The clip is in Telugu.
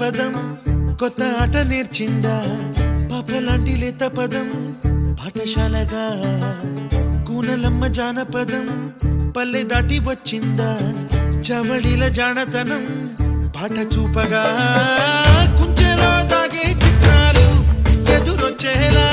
పదం కొత్త ఆట నేర్చిందా పాపలాంటి లేత పదం పాఠశాలగా కూనలమ్మ జానపదం పల్లె దాటి వచ్చిందా చవళిల జానతనం పాట చూపగా కుంచెలో దాగే చిత్రాలు ఎదురొచ్చేలా